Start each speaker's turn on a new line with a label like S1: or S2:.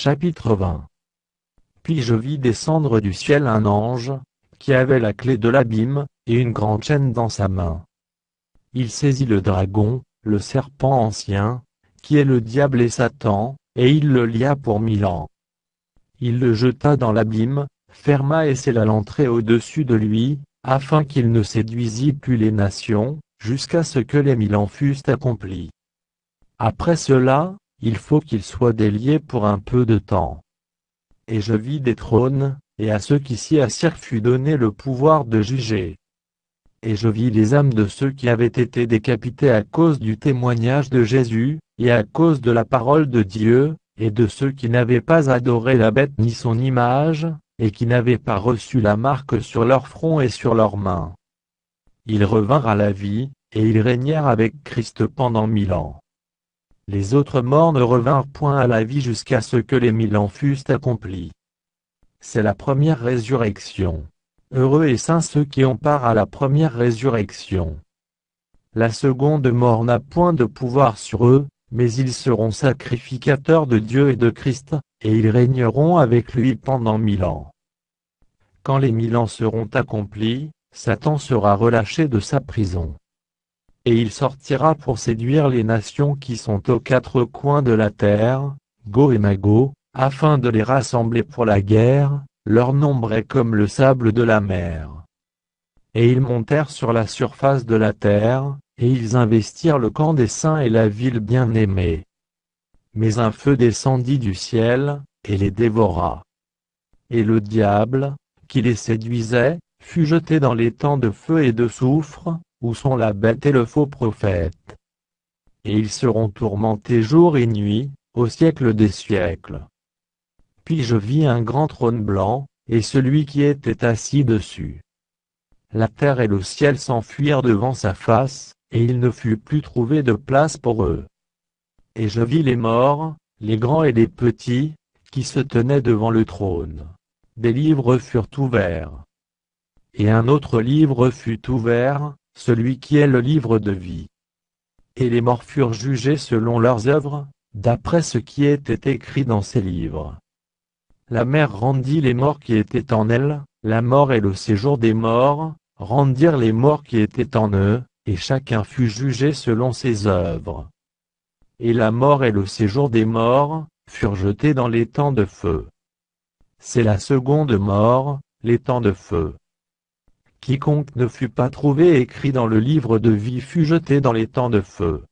S1: Chapitre 20. Puis je vis descendre du ciel un ange, qui avait la clé de l'abîme, et une grande chaîne dans sa main. Il saisit le dragon, le serpent ancien, qui est le diable et Satan, et il le lia pour 1000 ans. Il le jeta dans l'abîme, ferma et scella l'entrée au-dessus de lui, afin qu'il ne séduisît plus les nations, jusqu'à ce que les 1000 ans fussent accomplis. Après cela, il faut qu'il soit délié pour un peu de temps. Et je vis des trônes, et à ceux qui s'y assirent fut donné le pouvoir de juger. Et je vis les âmes de ceux qui avaient été décapités à cause du témoignage de Jésus, et à cause de la parole de Dieu, et de ceux qui n'avaient pas adoré la bête ni son image, et qui n'avaient pas reçu la marque sur leur front et sur leurs mains. Ils revinrent à la vie, et ils régnèrent avec Christ pendant 1000 ans. Les autres morts ne revinrent point à la vie jusqu'à ce que les 1000 ans fussent accomplis. C'est la première résurrection. Heureux et saints ceux qui ont part à la première résurrection. La seconde mort n'a point de pouvoir sur eux, mais ils seront sacrificateurs de Dieu et de Christ, et ils régneront avec lui pendant 1000 ans. Quand les 1000 ans seront accomplis, Satan sera relâché de sa prison. Et il sortira pour séduire les nations qui sont aux quatre coins de la terre, Gog et Magog, afin de les rassembler pour la guerre, leur nombre est comme le sable de la mer. Et ils montèrent sur la surface de la terre, et ils investirent le camp des saints et la ville bien-aimée. Mais un feu descendit du ciel, et les dévora. Et le diable, qui les séduisait, fut jeté dans les temps de feu et de soufre, où sont la bête et le faux prophète. Et ils seront tourmentés jour et nuit, au siècle des siècles. Puis je vis un grand trône blanc, et celui qui était assis dessus. La terre et le ciel s'enfuirent devant sa face, et il ne fut plus trouvé de place pour eux. Et je vis les morts, les grands et les petits, qui se tenaient devant le trône. Des livres furent ouverts. Et un autre livre fut ouvert, celui qui est le livre de vie. Et les morts furent jugés selon leurs œuvres, d'après ce qui était écrit dans ces livres. La mer rendit les morts qui étaient en elle, la mort et le séjour des morts, rendirent les morts qui étaient en eux, et chacun fut jugé selon ses œuvres. Et la mort et le séjour des morts, furent jetés dans les temps de feu. C'est la seconde mort, les temps de feu. Quiconque ne fut pas trouvé écrit dans le livre de vie fut jeté dans les temps de feu.